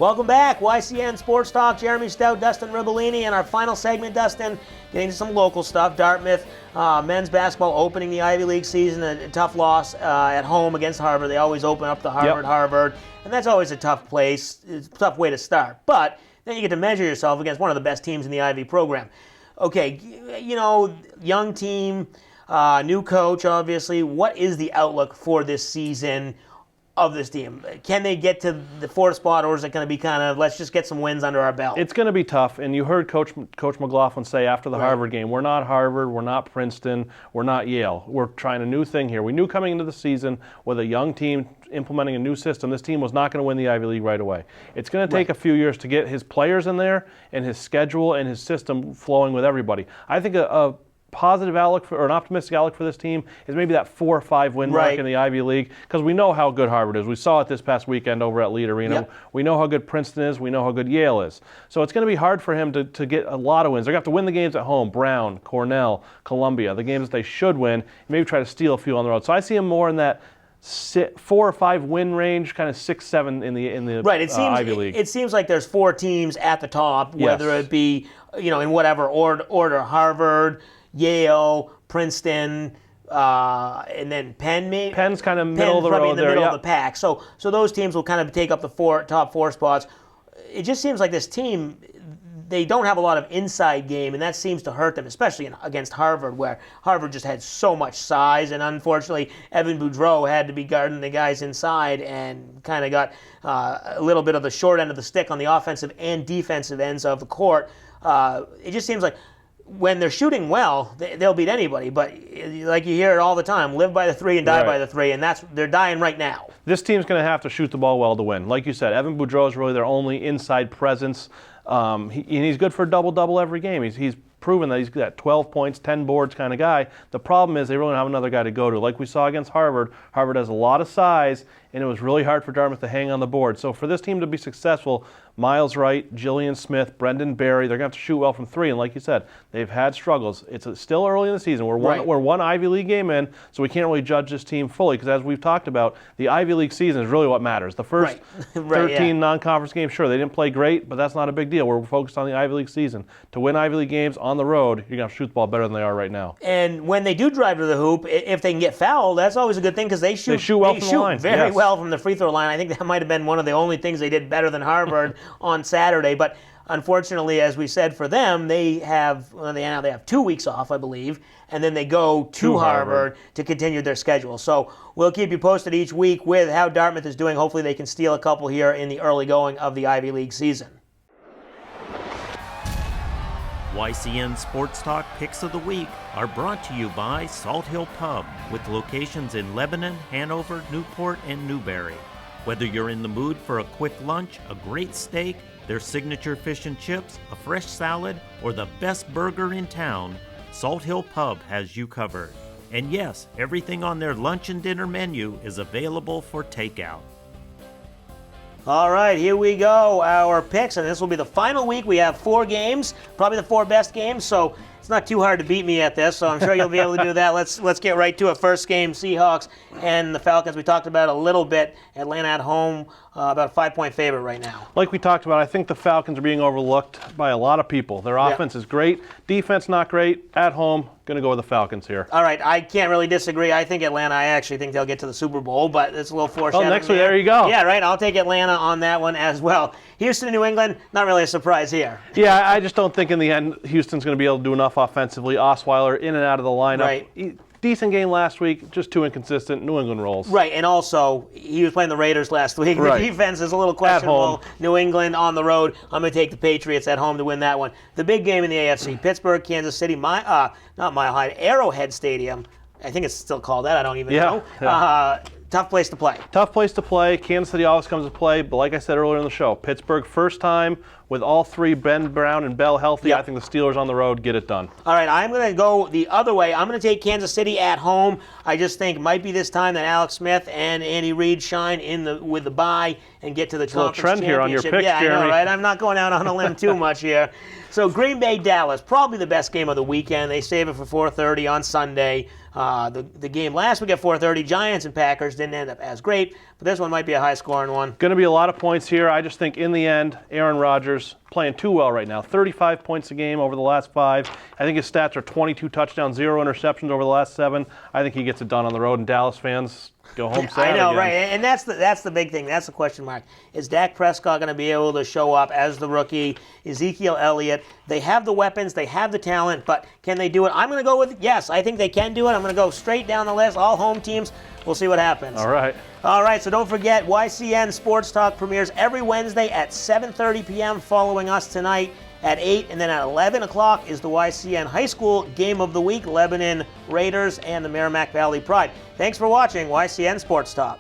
Welcome back, YCN Sports Talk. Jeremy Stout, Dustin Ribellini, and our final segment, Dustin, getting to some local stuff. Dartmouth men's basketball opening the Ivy League season, a tough loss at home against Harvard. They always open up the Harvard, and that's always a tough place. It's a tough way to start. But then you get to measure yourself against one of the best teams in the Ivy program. Okay, young team, new coach, obviously. What is the outlook for this season of this team? Can they get to the fourth spot, or is it going to be kind of, let's just get some wins under our belt? It's going to be tough, and you heard Coach McLaughlin say after the Harvard game, we're not Harvard, we're not Princeton, we're not Yale. We're trying a new thing here. We knew coming into the season with a young team implementing a new system, this team was not going to win the Ivy League right away. It's going to take a few years to get his players in there and his schedule and his system flowing with everybody. I think a positive outlook or an optimistic outlook for this team is maybe that 4 or 5 win mark in the Ivy League, because we know how good Harvard is. We saw it this past weekend over at Lead Arena. We know how good Princeton is. We know how good Yale is. So it's going to be hard for him to get a lot of wins. They're going to have to win the games at home, Brown, Cornell, Columbia, the games that they should win, maybe try to steal a few on the road. So I see him more in that 4 or 5 win range, kind of 6, 7 in the Ivy League. It seems like there's 4 teams at the top, whether it be in whatever order: Harvard, Yale, Princeton, and then Penn. Penn's kind of middle of the road in the there. Middle of the pack. So those teams will kind of take up the top 4 spots. It just seems like this team, they don't have a lot of inside game, and that seems to hurt them, especially against Harvard, where Harvard just had so much size, and unfortunately, Evan Boudreau had to be guarding the guys inside and kind of got a little bit of the short end of the stick on the offensive and defensive ends of the court. It just seems like when they're shooting well, they'll beat anybody. But like you hear it all the time, live by the 3 and die by the 3, and they're dying right now. This team's going to have to shoot the ball well to win. Like you said, Evan Boudreau is really their only inside presence. He's good for a double-double every game. He's proven that he's that 12 points, 10 boards kind of guy. The problem is they really don't have another guy to go to. Like we saw against Harvard, Harvard has a lot of size, and it was really hard for Dartmouth to hang on the board. So for this team to be successful, Miles Wright, Jillian Smith, Brendan Barry, they're going to have to shoot well from 3. And like you said, they've had struggles. It's still early in the season. We're one Ivy League game in, so we can't really judge this team fully, because as we've talked about, the Ivy League season is really what matters. The first 13 non-conference games, sure, they didn't play great, but that's not a big deal. We're focused on the Ivy League season. To win Ivy League games on the road, you're going to shoot the ball better than they are right now. And when they do drive to the hoop, if they can get fouled, that's always a good thing, because they shoot well from the line. Very well from the free throw line. I think that might have been one of the only things they did better than Harvard on Saturday. But unfortunately, as we said, for them, they have 2 weeks off, I believe, and then they go to Harvard to continue their schedule. So we'll keep you posted each week with how Dartmouth is doing. Hopefully they can steal a couple here in the early going of the Ivy League season. YCN Sports Talk Picks of the Week are brought to you by Salt Hill Pub, with locations in Lebanon, Hanover, Newport, and Newberry. Whether you're in the mood for a quick lunch, a great steak, their signature fish and chips, a fresh salad, or the best burger in town, Salt Hill Pub has you covered. And yes, everything on their lunch and dinner menu is available for takeout. All right, here we go, our picks, and this will be the final week. We have 4 games, probably the 4 best games, so it's not too hard to beat me at this, so I'm sure you'll be able to do that. Let's get right to it. First game, Seahawks and the Falcons. We talked about a little bit. Atlanta at home, about a 5-point favorite right now. Like we talked about, I think the Falcons are being overlooked by a lot of people. Their offense is great. Defense not great. At home, going to go with the Falcons here. All right, I can't really disagree. I think Atlanta, I actually think they'll get to the Super Bowl, but it's a little foreshadowing. Oh, next week, there you go. Yeah, right. I'll take Atlanta on that one as well. Houston and New England, not really a surprise here. Yeah, I just don't think in the end Houston's going to be able to do enough offensively. Osweiler in and out of the lineup. Right. Decent game last week, just too inconsistent. New England rolls. Right, and also, he was playing the Raiders last week. Right. The defense is a little questionable. New England on the road. I'm going to take the Patriots at home to win that one. The big game in the AFC, Pittsburgh, Kansas City, not Mile High, Arrowhead Stadium. I think it's still called that. I don't even know. Yeah. Tough place to play. Tough place to play. Kansas City always comes to play, but like I said earlier in the show, Pittsburgh first time with all 3, Ben Brown and Bell, healthy. I think the Steelers on the road get it done. All right, I'm going to go the other way. I'm going to take Kansas City at home. I just think it might be this time that Alex Smith and Andy Reid shine with the bye and get to the conference trend championship. here on your picks, yeah, Jeremy. I know, right? I'm not going out on a limb too much here. So Green Bay, Dallas, probably the best game of the weekend. They save it for 4:30 on Sunday. The game last week at 4:30, Giants and Packers, didn't end up as great, but this one might be a high-scoring one. Going to be a lot of points here. I just think in the end, Aaron Rodgers playing too well right now. 35 points a game over the last 5. I think his stats are 22 touchdowns, 0 interceptions over the last 7. I think he gets it done on the road, and Dallas fans go home sad I know, again. right? And that's the big thing. That's the question mark. Is Dak Prescott going to be able to show up as the rookie? Ezekiel Elliott. They have the weapons. They have the talent. But can they do it? I'm going to go with yes. I think they can do it. I'm going to go straight down the list. All home teams. We'll see what happens. All right. All right, so don't forget, YCN Sports Talk premieres every Wednesday at 7:30 p.m. following us tonight at 8. And then at 11 o'clock is the YCN High School Game of the Week, Lebanon Raiders and the Merrimack Valley Pride. Thanks for watching YCN Sports Talk.